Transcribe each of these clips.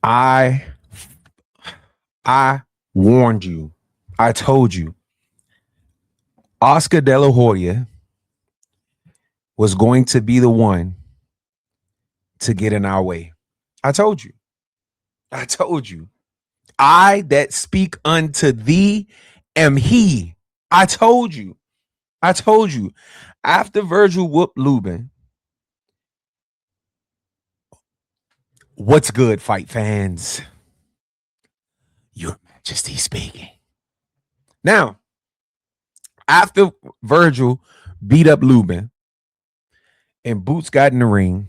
I I warned you. I told you. Oscar De La Hoya was going to be the one to get in our way. I told you. I told you. I that speak unto thee am he. I told you. I told you. After Vergil whooped Lubin, what's good, fight fans? Your Majesty speaking. Now, after Vergil beat up Lubin and Boots got in the ring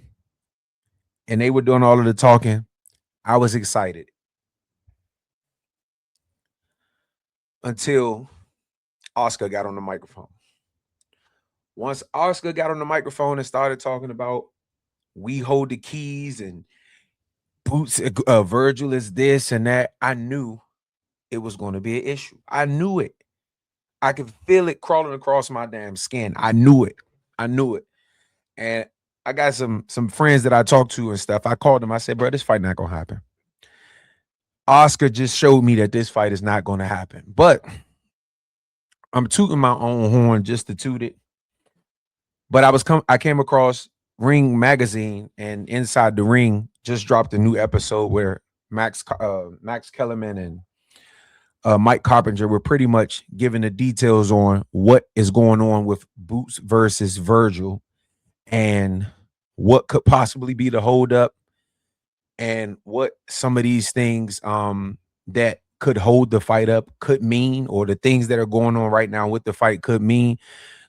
and they were doing all of the talking, I was excited. Until Oscar got on the microphone. Once Oscar got on the microphone and started talking about we hold the keys and Boots, Vergil is this and that, I knew it was going to be an issue. I knew it. I could feel it crawling across my damn skin. I knew it. I knew it. And I got some friends that I talked to and stuff. I called them. I said, bro, this fight not going to happen. Oscar just showed me that this fight is not going to happen. But I'm tooting my own horn just to toot it. But I came across Ring Magazine, and Inside the Ring just dropped a new episode where Max Kellerman and Mike Carpenter were pretty much giving the details on what is going on with Boots versus Vergil and what could possibly be the holdup and what some of these things that could hold the fight up could mean, or the things that are going on right now with the fight could mean.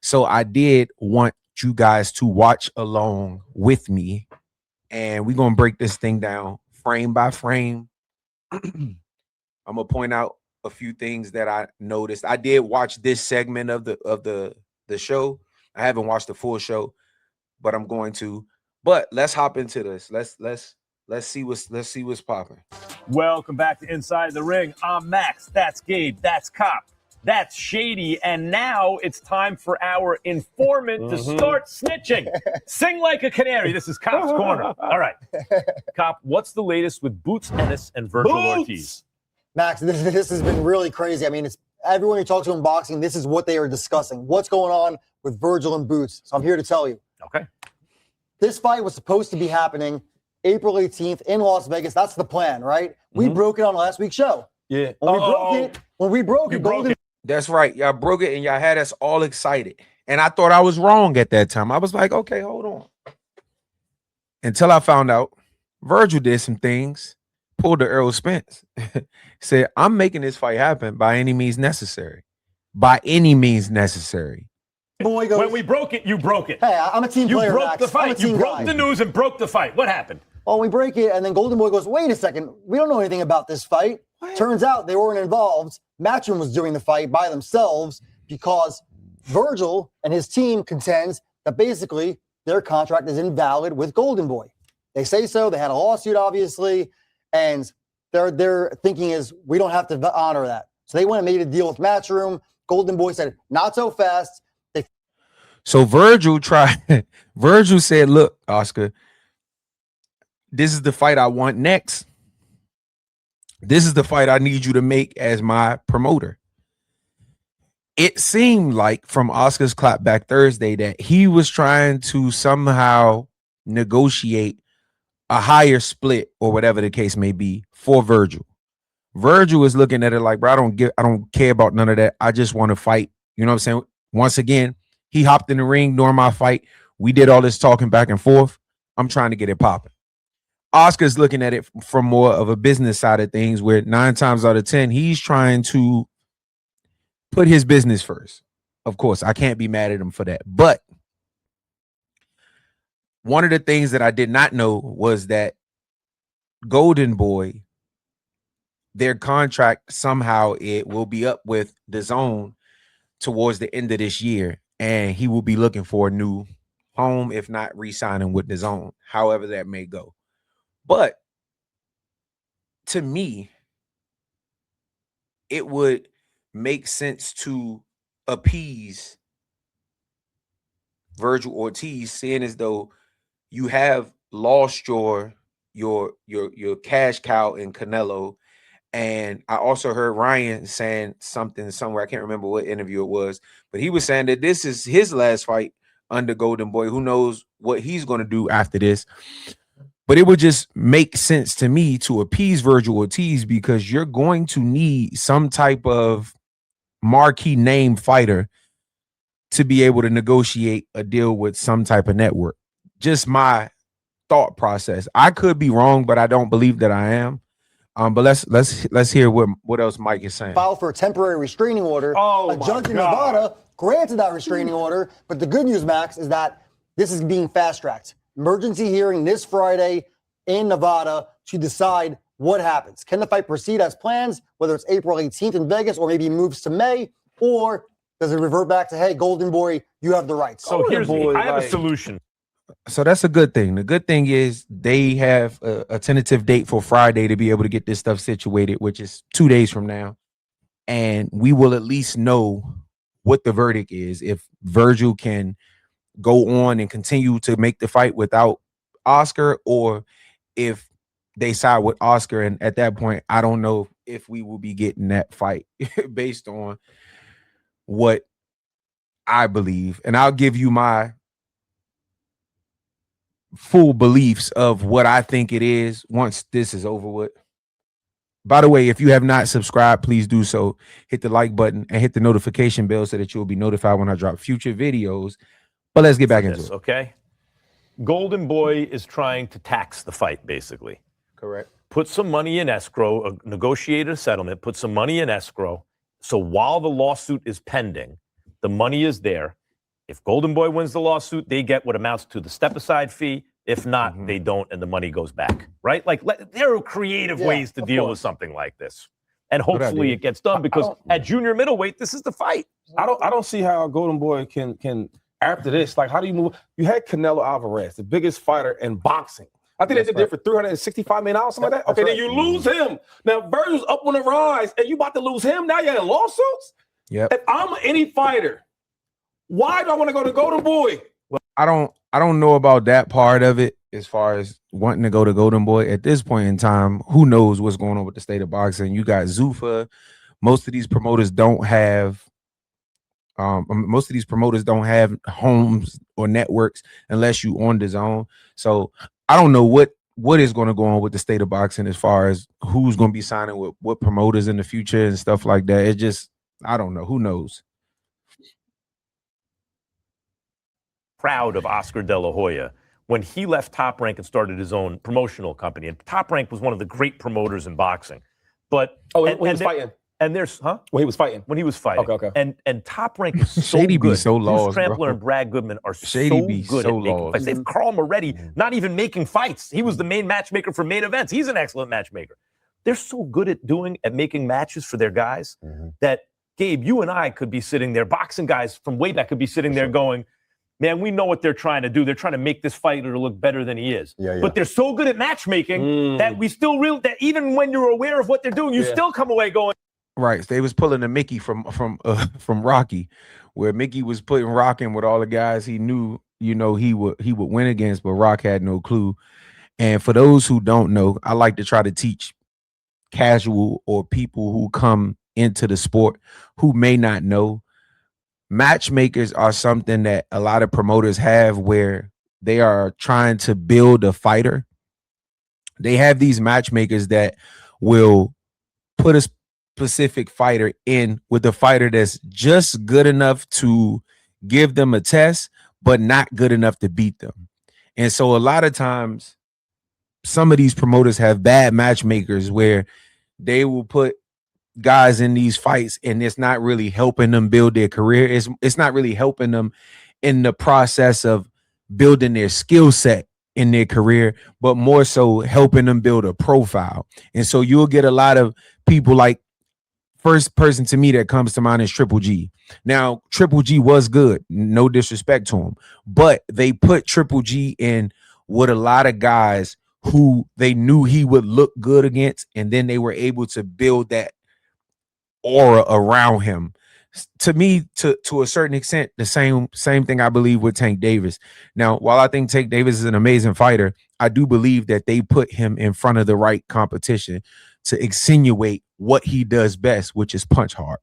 So I did want you guys to watch along with me, and we're gonna break this thing down frame by frame. I'm gonna point out a few things that I noticed. I did watch this segment of the show. I haven't watched the full show, but I'm going to. But let's hop into this. Let's see what's popping. Welcome back to Inside the Ring. I'm Max. That's Gabe. That's Cop. That's Shady. And now it's time for our informant to start snitching. Sing like a canary. This is Cop's Corner. All right. Cop, what's the latest with Boots Ennis and Vergil Ortiz? Max, this has been really crazy. I mean, it's everyone you talk to in boxing, this is what they are discussing. What's going on with Vergil and Boots? So I'm here to tell you. Okay. This fight was supposed to be happening April 18th in Las Vegas. That's the plan, right? We broke it on last week's show. Yeah. When we broke it, That's right. Y'all broke it and y'all had us all excited. And I thought I was wrong at that time. I was like, okay, hold on. Until I found out Vergil did some things, pulled the Earl Spence, said, I'm making this fight happen by any means necessary. By any means necessary. Boy goes, when we broke it, you broke it. Hey, I'm a team player, You broke Max. the fight. You broke the news and broke the fight. What happened? Well, we break it, and then Golden Boy goes, wait a second. We don't know anything about this fight. What? Turns out they weren't involved. Matchroom was doing the fight by themselves because Vergil and his team contends that basically their contract is invalid with Golden Boy. They say so. They had a lawsuit, obviously, and their thinking is we don't have to honor that. So they went and made a deal with Matchroom. Golden Boy said, not so fast. So Vergil said, look, Oscar, this is the fight I want next. This is the fight I need you to make as my promoter. It seemed like from Oscar's clapback Thursday that he was trying to somehow negotiate a higher split or whatever the case may be for Vergil. Vergil is looking at it like, bro, I don't care about none of that. I just want to fight. You know what I'm saying? Once again, he hopped in the ring during my fight. We did all this talking back and forth. I'm trying to get it popping. Oscar's looking at it from more of a business side of things, where 9 times out of 10, he's trying to put his business first. Of course, I can't be mad at him for that. But one of the things that I did not know was that Golden Boy, their contract, somehow it will be up with the Zone towards the end of this year. And he will be looking for a new home, if not re-signing with the Zone, however that may go. But to me, it would make sense to appease Vergil Ortiz, seeing as though you have lost your your cash cow in Canelo. And I also heard Ryan saying something somewhere. I can't remember what interview it was, but he was saying that this is his last fight under Golden Boy. Who knows what he's going to do after this? But it would just make sense to me to appease Vergil Ortiz, because you're going to need some type of marquee name fighter to be able to negotiate a deal with some type of network. Just my thought process. I could be wrong, but I don't believe that I am. But let's hear what else Mike is saying. Filed for a temporary restraining order. Oh, a judge in Nevada granted that restraining order. But the good news, Max, is that this is being fast-tracked. Emergency hearing this Friday in Nevada to decide what happens. Can the fight proceed as planned, whether it's April 18th in Vegas or maybe moves to May, or does it revert back to, hey, Golden Boy, you have the rights? So I have a solution. So that's a good thing. The good thing is they have a tentative date for Friday to be able to get this stuff situated, which is 2 days from now. And we will at least know what the verdict is. If Vergil can go on and continue to make the fight without Oscar, or if they side with Oscar. And at that point, I don't know if we will be getting that fight based on what I believe. And I'll give you my full beliefs of what I think it is once this is over with. By the way, if you have not subscribed, please do so. Hit the like button and hit the notification bell so that you'll be notified when I drop future videos. But let's get back into it. Okay. Golden Boy is trying to tax the fight, basically. Correct. Put some money in escrow, negotiate a settlement, put some money in escrow. So while the lawsuit is pending, the money is there. If Golden Boy wins the lawsuit, they get what amounts to the step-aside fee. If not, they don't, and the money goes back, right? Like, there are creative ways to deal with something like this. And hopefully it gets done, because at junior middleweight, this is the fight. I don't see how Golden Boy can after this, like, how do you move? You had Canelo Alvarez, the biggest fighter in boxing. I think they did it for $365 million, something like that. Okay, then you lose him. Now, Vergil's up on the rise, and you about to lose him. Now you're in lawsuits? Yeah. If I'm any fighter, why do I want to go to Golden Boy? Well, I don't know about that part of it as far as wanting to go to Golden Boy. At this point in time, who knows what's going on with the state of boxing? You got Zuffa. Most of these promoters don't have homes or networks unless you on the zone. So I don't know what is going to go on with the state of boxing as far as who's going to be signing with what promoters in the future and stuff like that. It just, I don't know. Who knows? Proud of Oscar De La Hoya when he left Top Rank and started his own promotional company. And Top Rank was one of the great promoters in boxing. But when he was fighting. And there's when he was fighting. When he was fighting. Okay. And Top Rank is so Shady good. Be so lost, Trampler bro. and Brad Goodman are Shady so be good so at making lost. fights. They have Carl Moretti not even making fights. He was the main matchmaker for main events. He's an excellent matchmaker. They're so good at making matches for their guys that, Gabe, you and I could be sitting there, boxing guys from way back could be sitting there going, man, we know what they're trying to do. They're trying to make this fighter look better than he is. But they're so good at matchmaking that we still that even when you're aware of what they're doing, you still come away going. Right. They was pulling a Mickey from Rocky, where Mickey was putting Rock in with all the guys he knew, he would win against, but Rock had no clue. And for those who don't know, I like to try to teach casual or people who come into the sport who may not know. Matchmakers are something that a lot of promoters have, where they are trying to build a fighter. They have these matchmakers that will put a specific fighter in with a fighter that's just good enough to give them a test, but not good enough to beat them. And so a lot of times, some of these promoters have bad matchmakers where they will put guys in these fights and it's not really helping them build their career. It's not really helping them in the process of building their skill set in their career, but more so helping them build a profile. And so you'll get a lot of people, like, first person to me that comes to mind is Triple G. Now, Triple G was good, no disrespect to him, but they put Triple G in with a lot of guys who they knew he would look good against, and then they were able to build that aura around him. to me, to a certain extent, the same thing I believe with Tank Davis. Now, while I think Tank Davis is an amazing fighter, I do believe that they put him in front of the right competition to insinuate what he does best, which is punch hard.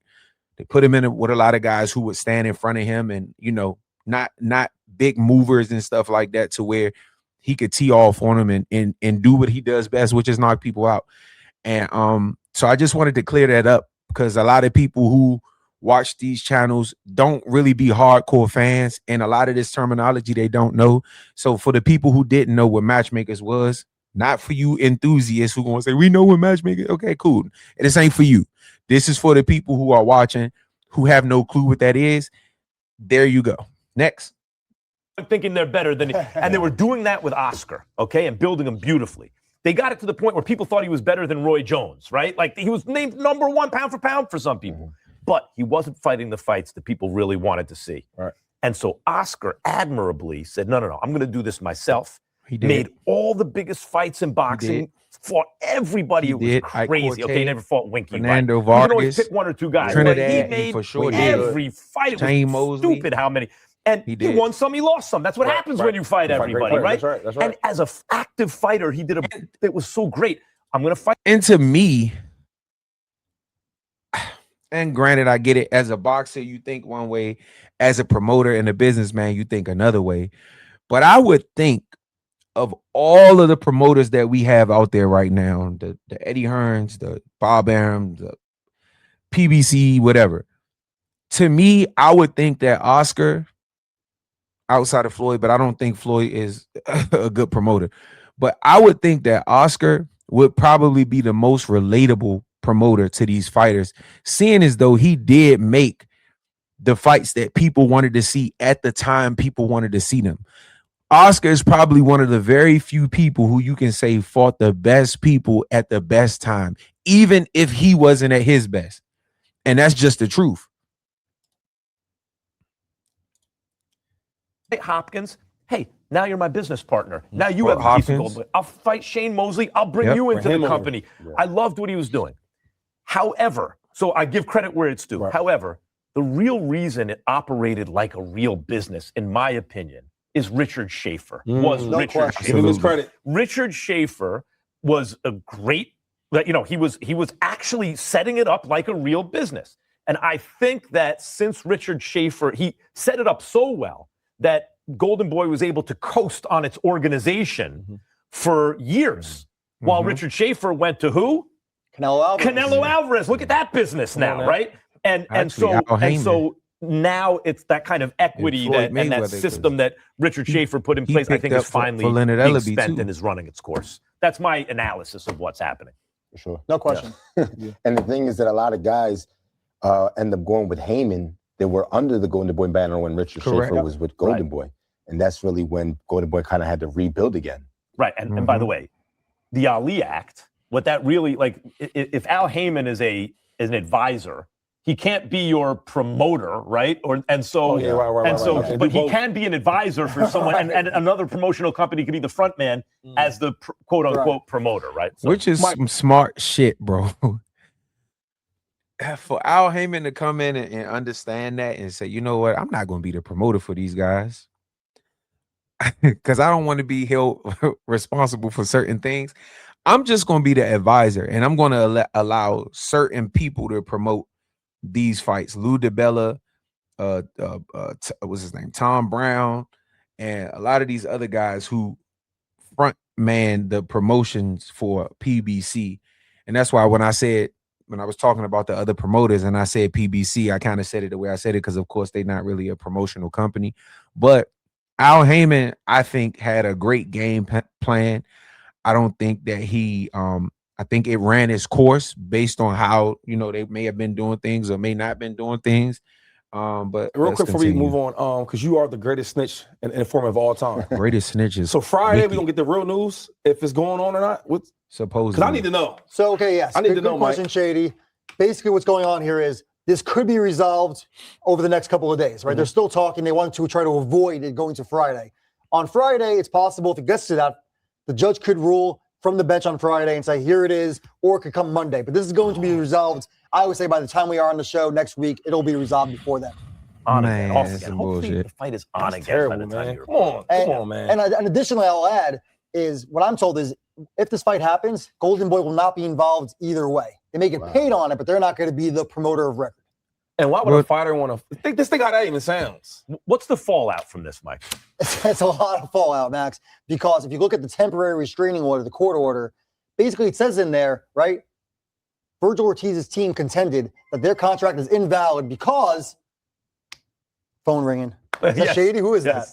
They put him in with a lot of guys who would stand in front of him and, you know, not big movers and stuff like that, to where he could tee off on him and do what he does best, which is knock people out. And so I just wanted to clear that up, because a lot of people who watch these channels don't really be hardcore fans, and a lot of this terminology they don't know. So for the people who didn't know what matchmakers was, not for you enthusiasts who gonna say we know what matchmakers, okay, cool. This ain't for you. This is for the people who are watching who have no clue what that is. There you go. Next. Thinking they're better than, and they were doing that with Oscar, okay, and building him beautifully. They got it to the point where people thought he was better than Roy Jones, right? Like he was named #1 pound for pound for some people, but he wasn't fighting the fights that people really wanted to see. Right. And so Oscar admirably said, no, I'm going to do this myself. He did. Made all the biggest fights in boxing, fought everybody. It was crazy. Okay, he never fought Winky. Fernando Vargas. You can always Vargas, pick one or two guys. Trinidad, But he made for sure every fight. It Shane was Mosley. stupid how many. And he won some, he lost some. That's what happens when you fight everybody, right? That's right. And as an active fighter, he did it was so great. I'm going to fight. And to me, and granted, I get it, as a boxer, you think one way, as a promoter and a businessman, you think another way. But I would think of all of the promoters that we have out there right now, the Eddie Hearns, the Bob Arum, the PBC, whatever. To me, I would think that Oscar, outside of Floyd, but I don't think Floyd is a good promoter. But I would think that Oscar would probably be the most relatable promoter to these fighters, seeing as though he did make the fights that people wanted to see at the time people wanted to see them. Oscar is probably one of the very few people who you can say fought the best people at the best time, even if he wasn't at his best. And that's just the truth. Hopkins, hey, now you're my business partner. Now you have Hopkins. a piece of gold. I'll fight Shane Mosley. I'll bring you into the company. I loved what he was doing. However, so I give credit where it's due. Right. However, the real reason it operated like a real business, in my opinion, is Richard Schaefer. Richard Schaefer. Give him his credit. Richard Schaefer was a great, you know, he was actually setting it up like a real business. And I think that since Richard Schaefer, he set it up so well that Golden Boy was able to coast on its organization for years, while Richard Schaefer went to who? Canelo Alvarez. Look at that business now, right? And so now it's that kind of equity and that system that Richard Schaefer put in place, I think, is finally being spent and is running its course. That's my analysis of what's happening. For sure. No question. Yeah. And the thing is that a lot of guys end up going with Heyman. They were under the Golden Boy banner when Richard Schaefer was with Golden Boy. And that's really when Golden Boy kind of had to rebuild again. Right. And by the way, the Ali Act, what that really, like, if Al Heyman is an advisor, he can't be your promoter, right? But he can be an advisor for someone, and another promotional company could be the front man as the quote unquote promoter, right? So, which is some smart shit, bro. For Al Heyman to come in and understand that and say, you know what, I'm not going to be the promoter for these guys because I don't want to be held responsible for certain things. I'm just going to be the advisor, and I'm going to allow certain people to promote these fights. Lou DiBella, what's his name? Tom Brown, and a lot of these other guys who front man the promotions for PBC. And that's why when I was talking about the other promoters and I said PBC, I kind of said it the way I said it because, of course, they're not really a promotional company. But Al Heyman, I think, had a great game plan. I don't think that I think it ran its course based on how, you know, they may have been doing things or may not been doing things. But real quick before we move on, because you are the greatest snitch and informant of all time. Greatest snitches. So Friday, we're going to get the real news, if it's going on or not? Supposedly. Because I need to know. So, okay, yes. I need to know, good question, Mike. Shady. Basically, what's going on here is this could be resolved over the next couple of days, right? They're still talking. They want to try to avoid it going to Friday. On Friday, it's possible if it gets to that, the judge could rule from the bench on Friday and say, here it is, or it could come Monday. But this is going to be resolved, I would say by the time we are on the show next week, it'll be resolved before then. On Man, again, off that's again. some Hopefully bullshit. the fight is on again Terrible, by the time man. you're Come on, man. And additionally, I'll add is what I'm told is if this fight happens, Golden Boy will not be involved either way. They may get paid on it, but they're not going to be the promoter of record. And why would a fighter want to think this thing how that even sounds? What's the fallout from this, Mike? It's a lot of fallout, Max, because if you look at the temporary restraining order, the court order, basically it says in there, right? Vergil Ortiz's team contended that their contract is invalid because phone ringing. Is that Shady? Who is that?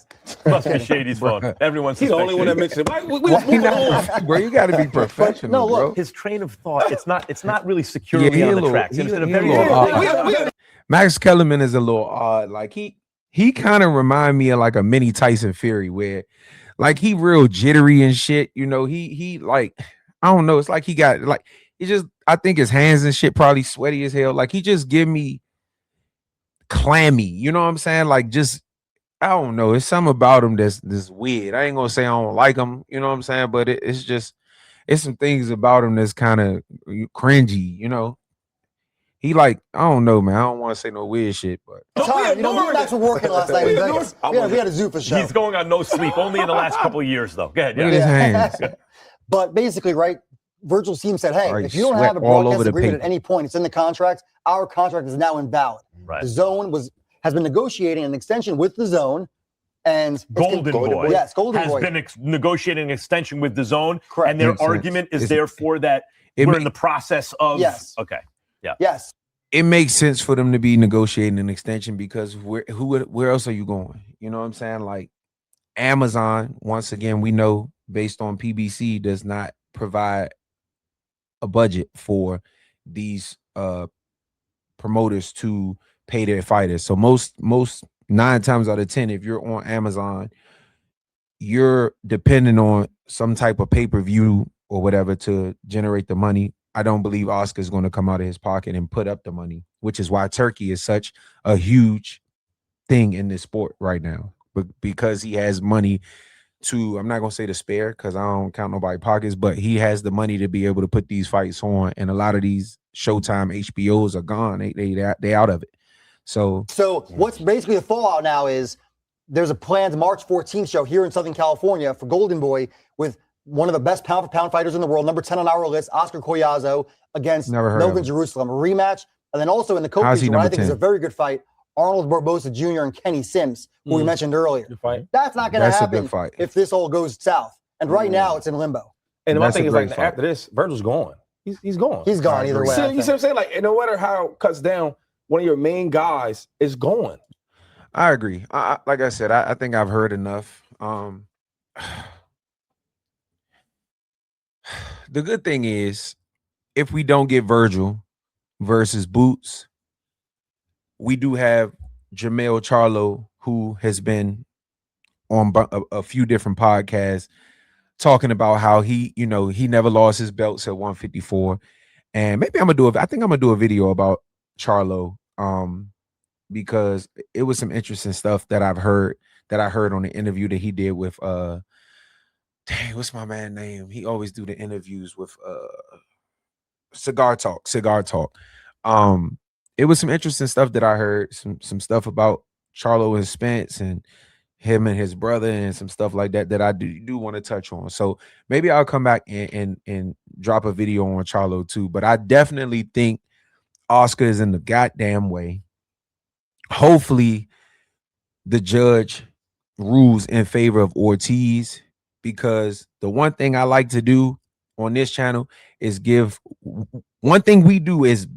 Must be Shady's phone. Everyone's He's the only one that mentioned it. Bro, you got to be professional, no, look, bro. His train of thought, it's not really securely on the tracks. It's in a very Max Kellerman is a little odd. Like he kind of remind me of like a mini Tyson Fury, where like he real jittery and shit. You know, he like I don't know. It's like he got like he just I think his hands and shit probably sweaty as hell. Like he just give me clammy. You know what I'm saying? Like just I don't know. It's something about him that's weird. I ain't gonna say I don't like him. You know what I'm saying? But it's some things about him that's kind of cringy. You know. He like, I don't know, man. I don't want to say no weird shit, but you know, we were actually working last night in Vegas. We had a Zuffa show. He's going on no sleep, only in the last couple of years, though. Go ahead. Look at his hands. But basically, right, Vergil's team said, hey, Right, if you don't sweat have a all broadcast over the agreement paper. at any point, it's in the contract, our contract is now invalid. Right. The zone has been negotiating an extension with the zone, and Golden Boy, yes, Golden has Boy been negotiating an extension with the zone, Correct. and their Makes sense. argument is It's- therefore that we're in the process of. Yes. Okay. Yeah. Yes. it makes sense for them to be negotiating an extension because where else are you going? You know what I'm saying? Like Amazon, once again, we know based on PBC does not provide a budget for these promoters to pay their fighters. So most 9 times out of 10, if you're on Amazon, you're depending on some type of pay-per-view or whatever to generate the money. I don't believe Oscar's going to come out of his pocket and put up the money, which is why Turkey is such a huge thing in this sport right now. But because he has money to, I'm not going to say to spare because I don't count nobody's pockets, but he has the money to be able to put these fights on. And a lot of these Showtime HBOs are gone. They out of it. So what's basically the fallout now is there's a planned March 14th show here in Southern California for Golden Boy with one of the best pound-for-pound fighters in the world, number 10 on our list, Oscar Collazo, against Melvin Jerusalem, a rematch. And then also in the co-feature, what I think is a very good fight, Arnold Barbosa Jr. and Kenny Sims, who we mentioned earlier. That's not going to happen if this all goes south. And right now, it's in limbo. And my thing is, like, after this, Vergil's gone. He's gone. He's gone either way. You see what I'm saying? Like, no matter how it cuts down, one of your main guys is gone. I agree. Like I said, I think I've heard enough. The good thing is, if we don't get Vergil versus Boots, we do have Jermell Charlo, who has been on a few different podcasts talking about how he never lost his belts at 154. And maybe I think I'm gonna do a video about Charlo, because it was some interesting stuff that I heard on the interview that he did with dang, what's my man name? He always do the interviews with Cigar Talk. It was some interesting stuff that I heard, some stuff about Charlo and Spence and him and his brother and some stuff like that I do want to touch on. So maybe I'll come back and drop a video on Charlo too. But I definitely think Oscar is in the goddamn way. Hopefully the judge rules in favor of Ortiz, because the one thing I like to do on this channel is give one thing we do as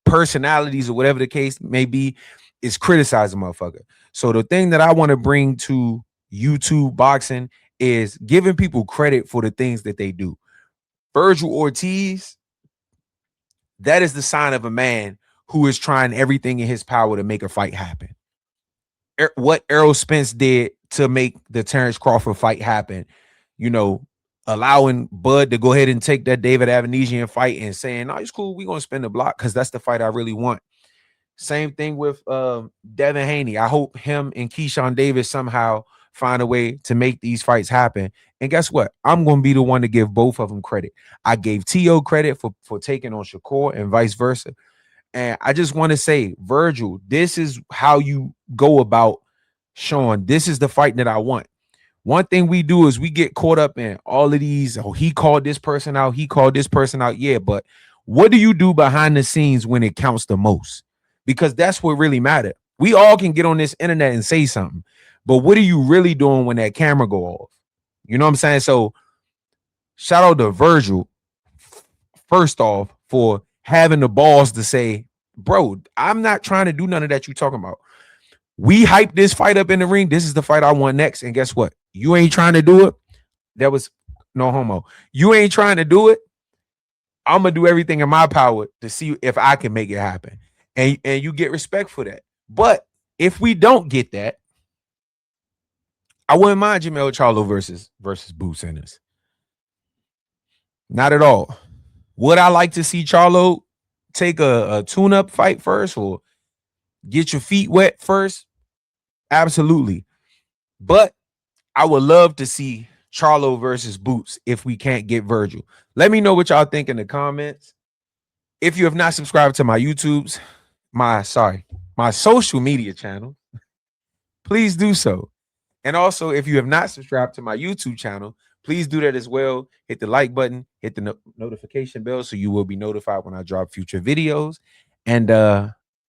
personalities or whatever the case may be is criticize a motherfucker. So the thing that I want to bring to YouTube boxing is giving people credit for the things that they do. Vergil Ortiz, that is the sign of a man who is trying everything in his power to make a fight happen. What Errol Spence did to make the Terrence Crawford fight happen, allowing Bud to go ahead and take that David Avanesian fight and saying, no, it's cool, we're going to spin the block because that's the fight I really want. Same thing with Devin Haney. I hope him and Keyshawn Davis somehow find a way to make these fights happen. And guess what? I'm going to be the one to give both of them credit. I gave T.O. credit for taking on Shakur and vice versa. And I just want to say, Vergil, this is how you go about showing this is the fight that I want. One thing we do is we get caught up in all of these. Oh, he called this person out. He called this person out. Yeah, but what do you do behind the scenes when it counts the most? Because that's what really matters. We all can get on this internet and say something, but what are you really doing when that camera go off? You know what I'm saying? So shout out to Vergil, first off, for having the balls to say, bro, I'm not trying to do none of that you talking about. We hyped this fight up in the ring. This is the fight I want next. And guess what? You ain't trying to do it. That was no homo. You ain't trying to do it. I'm going to do everything in my power to see if I can make it happen. And you get respect for that. But if we don't get that, I wouldn't mind Jermell Charlo versus Boots Ennis. Not at all. Would I like to see Charlo take a tune-up fight first or get your feet wet first? Absolutely. But I would love to see Charlo versus Boots if we can't get Vergil. Let me know what y'all think in the comments. If you have not subscribed to my YouTube's, my social media channel, please do so. And also, if you have not subscribed to my YouTube channel, please do that as well. Hit the like button, hit the notification bell so you will be notified when I drop future videos. And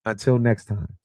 until next time.